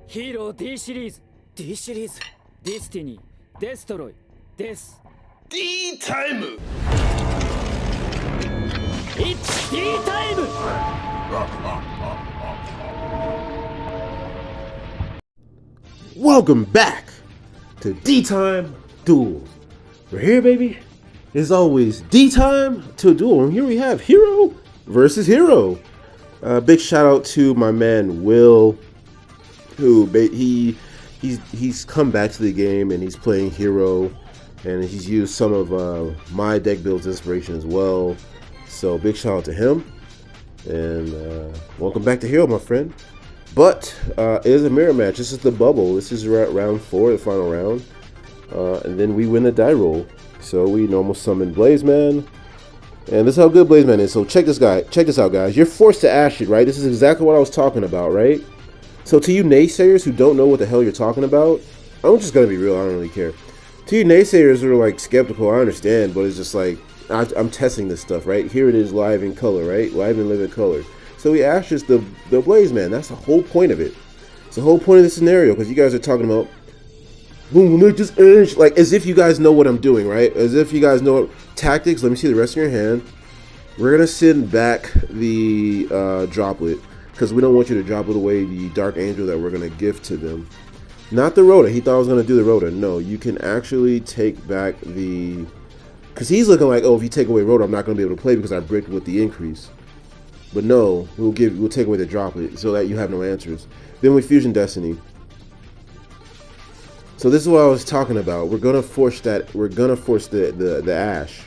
ヒーロー D シリーズ D シリーズディスティニーデストロイです。 D タイム It's D タイム。 Welcome back to D Time Duels. We're here, baby. It's always D Time to duel. And here we have Hero versus Hero. Big shout out to my man Will, who he's come back to the game and he's playing Hero, and he's used some of my deck builds inspiration as well. So big shout out to him, and welcome back to Hero, my friend. But it is a mirror match. This is the bubble. This is round 4, the final round, and then we win the die roll. So we normal summon Blazeman, and this is how good Blazeman is. So check this out, guys. You're forced to ash it, right? This is exactly what I was talking about, right? So to you naysayers who don't know what the hell you're talking about, I'm just gonna be real. I don't really care. To you naysayers who are like skeptical, I understand, but it's just like I'm testing this stuff, right? Here it is, live in color, right? Live and live in color. So he ashes the Blazeman. That's the whole point of it. It's the whole point of the scenario, because you guys are talking about, boom, they just ash, like as if you guys know what I'm doing, right? As if you guys know tactics. Let me see the rest of your hand. We're gonna send back the droplet, because we don't want you to drop it away, the Dark Angel that we're going to gift to them. Not the Rhoda. He thought I was going to do the Rhoda. No, you can actually take back the... Because he's looking like, oh, if you take away Rhoda, I'm not going to be able to play because I bricked with the increase. But no, we'll take away the droplet so that you have no answers. Then we Fusion Destiny. So this is what I was talking about. We're going to force that. We're going to force the Ash.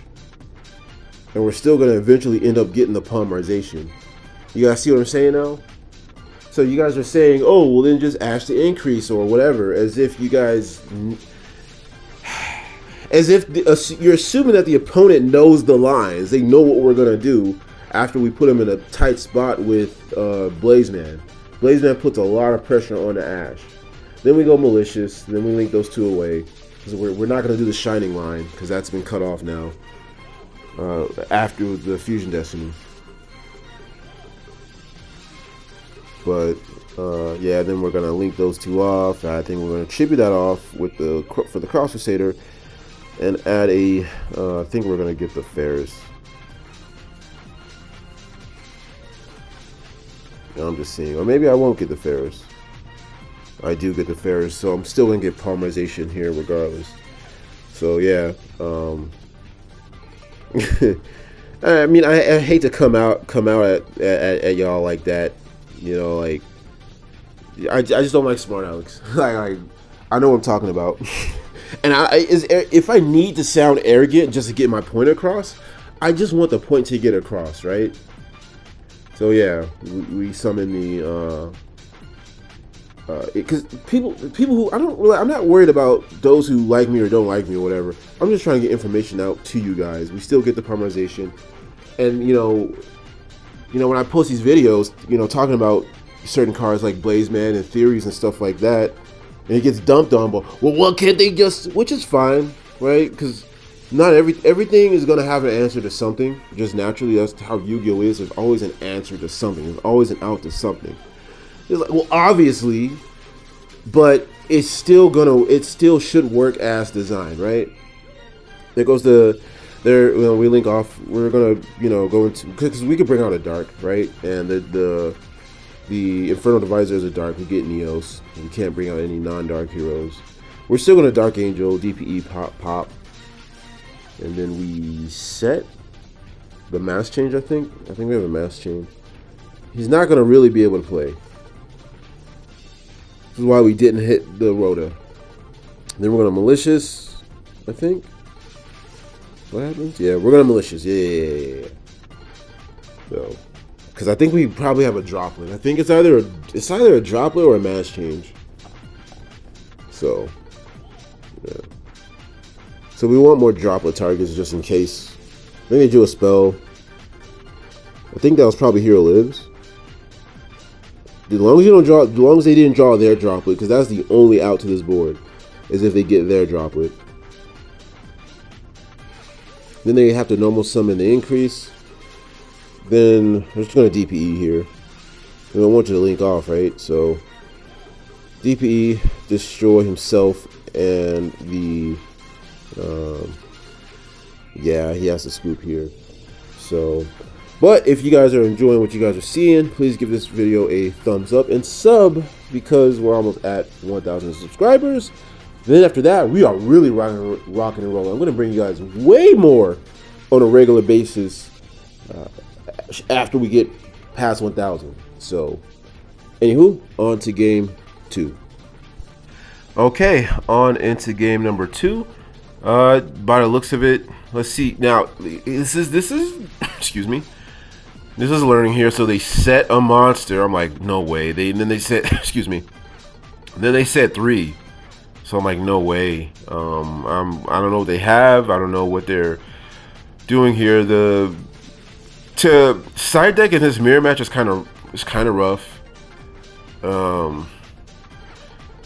And we're still going to eventually end up getting the Polymerization. You guys see what I'm saying now? So you guys are saying, oh, well then just ash the increase or whatever, as if you guys, as if you're assuming that the opponent knows the lines. They know what we're going to do after we put them in a tight spot with Blazeman. Blazeman puts a lot of pressure on the ash. Then we go Malicious, then we link those two away, because we're not going to do the Shining line, because that's been cut off now after the Fusion Destiny. But yeah, then we're gonna link those two off. I think we're gonna tribute that off with for the Cross Crusader, and add a. I think we're gonna get the Ferris. I'm just seeing, or maybe I won't get the Ferris. I do get the Ferris, so I'm still gonna get Polymerization here regardless. So yeah. I mean, I hate to come out at y'all like that. You know, like I just don't like smart Alex. like I know what I'm talking about. And if I need to sound arrogant just to get my point across, I just want the point to get across, right? So yeah, we summon the because people who I'm not worried about those who like me or don't like me or whatever. I'm just trying to get information out to you guys. We still get the Polymerization, and you know, when I post these videos, talking about certain cards like Blazeman and theories and stuff like that, and it gets dumped on, but well, what can't they just? Which is fine, right? Because not everything is gonna have an answer to something. Just naturally, that's how Yu-Gi-Oh is. There's always an answer to something. There's always an out to something. It's like, well, obviously, but it still should work as designed, right? There goes the. There, we link off. We're gonna, go into, because we could bring out a dark, right? And the Infernal Divisor is a dark. We get Neos. We can't bring out any non-dark heroes. We're still gonna Dark Angel, DPE, pop, and then we set the mass change. I think we have a mass change. He's not gonna really be able to play. This is why we didn't hit the Rhoda. Then we're gonna Malicious, I think. What happens? Yeah, we're gonna Malicious. Yeah. So, because I think we probably have a droplet. I think it's either a droplet or a mass change. So, yeah. So we want more droplet targets just in case. Maybe they do a spell. I think that was probably Hero Lives. As long as they didn't draw their droplet, because that's the only out to this board, is if they get their droplet. Then they have to normal summon the increase. Then we're just going to DPE here. We don't want you to link off, right? So DPE destroy himself and the yeah, he has to scoop here. So, but if you guys are enjoying what you guys are seeing, please give this video a thumbs up and sub, because we're almost at 1,000 subscribers. Then after that, we are really rocking and rolling. I'm going to bring you guys way more on a regular basis after we get past 1,000. So, anywho, on to game 2. Okay, on into game number 2. By the looks of it, let's see. Now, this is excuse me. This is learning here. So they set a monster. I'm like, no way. Then they said, excuse me. Then they said 3. So I'm like, no way. I don't know what they have. I don't know what they're doing here. To side deck in this mirror match is kind of rough.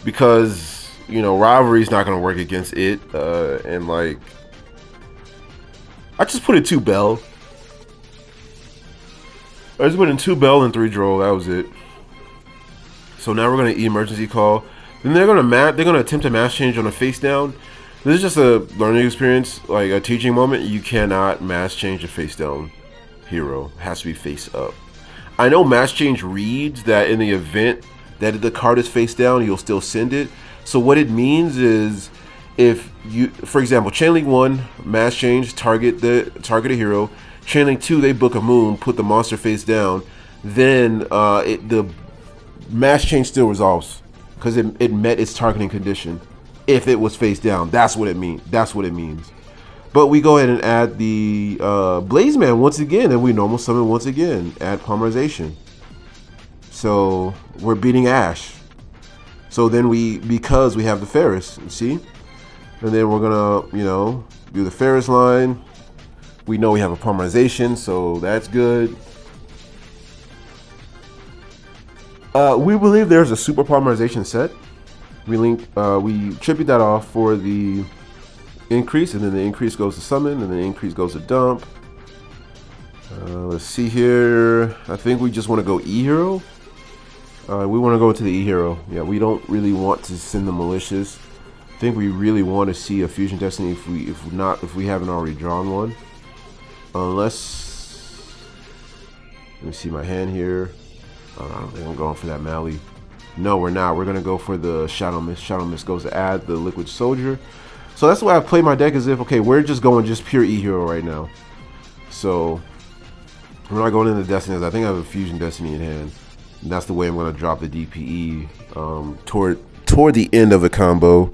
Because, you know, rivalry's not gonna work against it. And like, I just put in 2 Bell. I just put in 2 Bell and 3 Droll. That was it. So now we're gonna emergency call. Then they're gonna attempt a mass change on a face down. This is just a learning experience, like a teaching moment. You cannot mass change a face down hero. It has to be face up. I know mass change reads that in the event that the card is face down, you'll still send it. So what it means is, if you, for example, Chain Link 1 mass change, target a hero. Chain Link 2, they book a moon, put the monster face down. Then the mass change still resolves because it met its targeting condition. If it was face down, that's what it means. That's what it means. But we go ahead and add the Blaze Man once again, and we normal summon once again. Add polymerization. So we're beating Ash. So then because we have the Ferris, you see? And then we're gonna, you know, do the Ferris line. We know we have a polymerization, so that's good. We believe there's a super polymerization set. We tribute that off for the increase, and then the increase goes to summon, and then the increase goes to dump. Let's see here. I think we just want to go E hero. We want to go into the E hero. Yeah, we don't really want to send the malicious. I think we really want to see a Fusion Destiny if we haven't already drawn one. Unless, let me see my hand here. I don't think I'm going for that Mally. No, we're not. We're gonna go for the Shadow Mist. Shadow Mist goes to add the Liquid Soldier. So that's why I play my deck as if, okay, we're just going just pure E hero right now. So we're not going into Destinies. I think I have a Fusion Destiny in hand. And that's the way I'm gonna drop the DPE toward the end of the combo.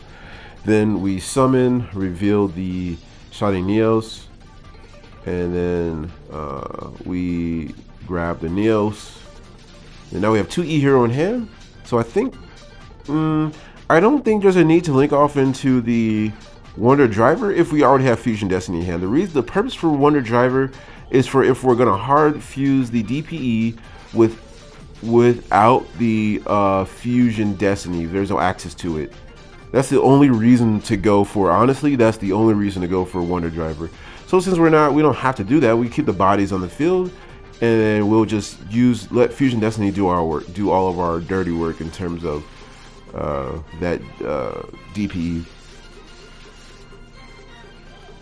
Then we summon, reveal the Shining Neos, and then we grab the Neos. And now we have 2 E hero in hand. So I think, I don't think there's a need to link off into the Wonder Driver if we already have Fusion Destiny in hand. The purpose for Wonder Driver is for if we're gonna hard fuse the DPE without the Fusion Destiny. There's no access to it. That's the only reason to go for. Honestly, that's the only reason to go for Wonder Driver. So since we don't have to do that, we keep the bodies on the field, and then we'll just let Fusion Destiny do our work, do all of our dirty work in terms of that DPE.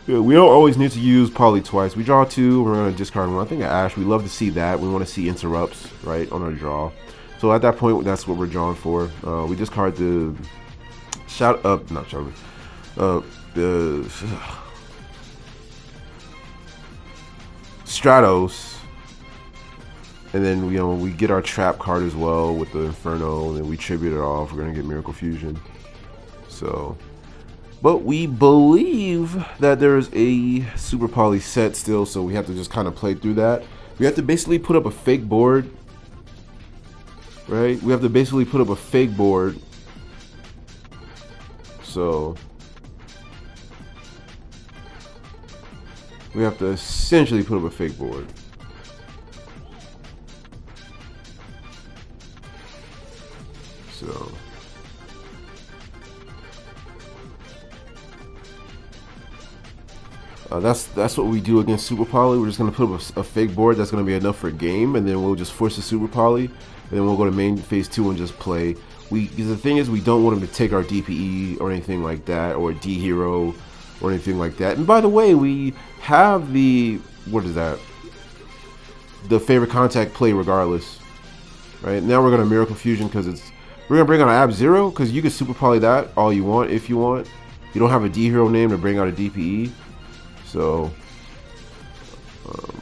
Yeah, we don't always need to use Poly twice. We draw 2, we're going to discard 1. I think Ash, we love to see that. We want to see interrupts, right, on our draw. So at that point, that's what we're drawing for. We discard the the Stratos. And then, you know, we get our trap card as well with the Inferno, and then we tribute it off. We're going to get Miracle Fusion. So, but we believe that there's a Super Poly set still, so we have to just kind of play through that. We have to basically put up a fake board, right? We have to basically put up a fake board. So, we have to essentially put up a fake board. So, that's what we do against Super Poly. We're just gonna put up a fake board that's gonna be enough for a game, and then we'll just force the Super Poly, and then we'll go to main phase 2 and just play. Because the thing is, we don't want him to take our DPE or anything like that, or D hero or anything like that. And by the way, we have the, what is that? The favorite contact play regardless. Right now we're gonna Miracle Fusion because we're gonna bring out an Ab Zero because you can super poly that all you want if you want. You don't have a D hero name to bring out a DPE, so.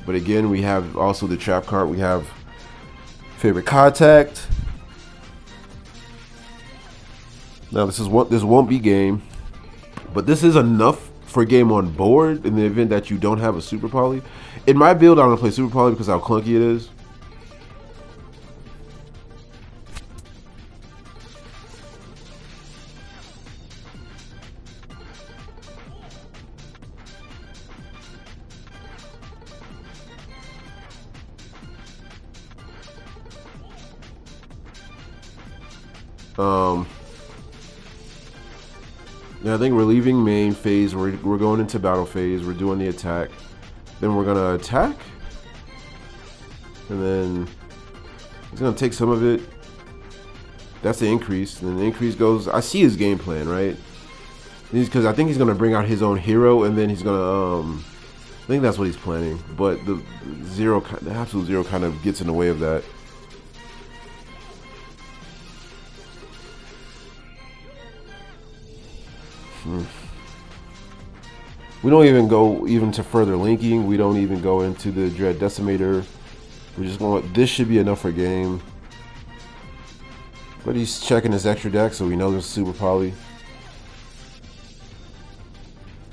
But again, we have also the trap card. We have favorite contact. Now this won't be game, but this is enough for game on board in the event that you don't have a super poly. In my build, I'm gonna play super poly because how clunky it is. Yeah, I think we're leaving main phase. We're going into battle phase. We're doing the attack. Then we're gonna attack, and then he's gonna take some of it. That's the increase. And then the increase goes. I see his game plan, right? Because I think he's gonna bring out his own hero, and then he's gonna. I think that's what he's planning. But the absolute zero, kind of gets in the way of that. We don't even go to further linking. We don't even go into the Dread Decimator. We're just going. This should be enough for game. But he's checking his extra deck, so we know there's super poly.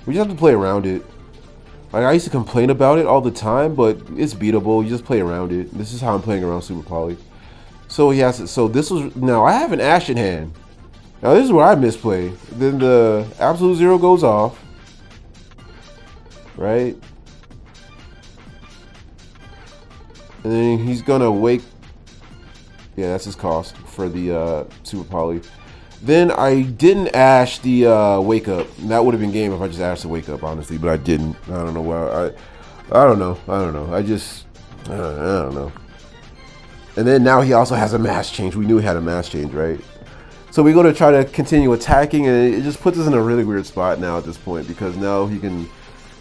We just have to play around it. Like, I used to complain about it all the time, but it's beatable. You just play around it. This is how I'm playing around super poly. So he has to. So this was. Now I have an Ash in hand. Now this is where I misplay. Then the absolute zero goes off, right? And then he's gonna wake. Yeah, that's his cost for the super poly. Then I didn't ash the wake up. That would have been game if I just ashed the wake up, honestly. But I didn't. I don't know why. I don't know. I don't know. I don't know. And then now he also has a mass change. We knew he had a mass change, right? So we go to try to continue attacking, and it just puts us in a really weird spot now at this point, because now he can.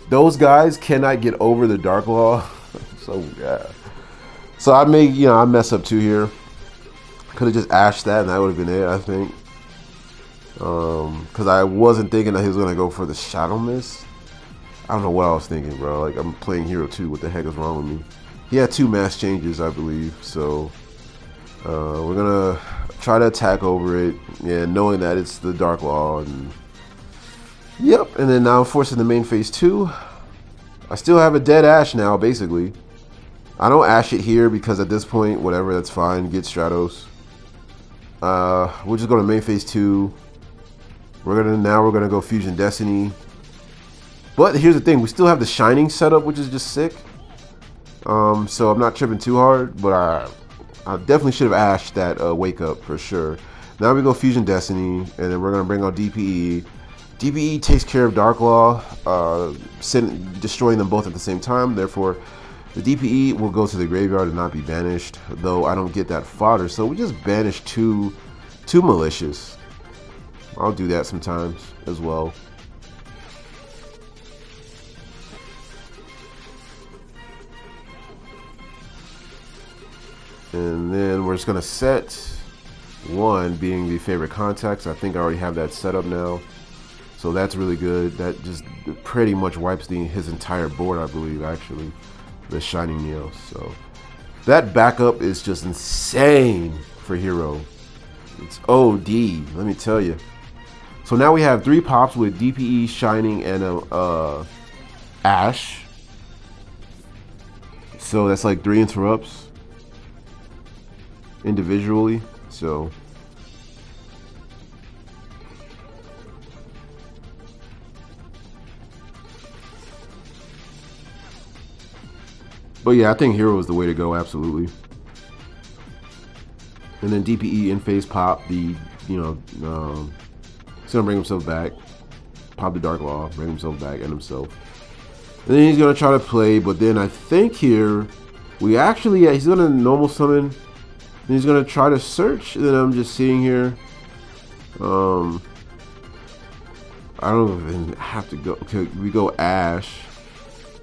Those guys cannot get over the Dark Law. So yeah. So I mess up too here. Could have just ashed that, and that would have been it, I think. Because I wasn't thinking that he was gonna go for the Shadow Mist. I don't know what I was thinking, bro. Like, I'm playing Hero 2. What the heck is wrong with me? He had 2 mass changes, I believe. So we're gonna try to attack over it, yeah, knowing that it's the Dark Law. And yep. And then now I'm forcing the main phase 2. I still have a dead Ash now, basically. I don't Ash it here because at this point, whatever, that's fine. Get Stratos. We'll just go to main phase 2. We're gonna go Fusion Destiny. But here's the thing, we still have the Shining setup, which is just sick. So I'm not tripping too hard, but I definitely should have ashed that wake up for sure. Now we go Fusion Destiny, and then we're gonna bring out DPE. DPE takes care of Dark Law, destroying them both at the same time. Therefore, the DPE will go to the graveyard and not be banished. Though I don't get that fodder, so we just banish two malicious. I'll do that sometimes as well. And then we're just gonna set 1 being the favorite contacts. I think I already have that set up now, so that's really good. That just pretty much wipes his entire board, I believe, actually, the Shining Neos. So that backup is just insane for Hero. It's OD, let me tell you. So now we have 3 pops with DPE, Shining, and a Ash. So that's like 3 interrupts individually. So but yeah, I think Hero is the way to go, absolutely. And then DPE in phase pop the he's gonna bring himself back, pop the Dark Law, bring himself back and himself. And then he's gonna try to play, but then I think here we actually, yeah, he's gonna normal summon. And he's gonna try to search, and then I'm just seeing here. I don't even have to go. Okay, we go Ash.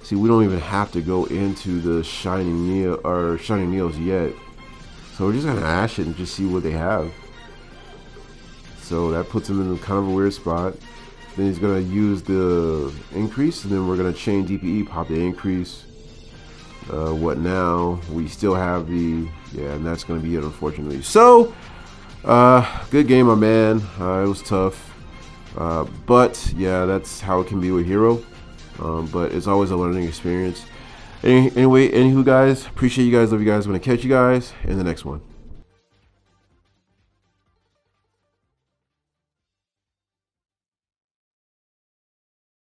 See, we don't even have to go into the Shining Neo or Shining Neos yet. So we're just gonna Ash it and just see what they have. So that puts him in kind of a weird spot. Then he's gonna use the increase, and then we're gonna chain DPE, pop the increase. What now? We still have the and that's gonna be it, unfortunately. So, good game, my man. It was tough. But yeah, that's how it can be with Hero. But it's always a learning experience. Anyway, anywho, guys, appreciate you guys, love you guys. I'm gonna catch you guys in the next one.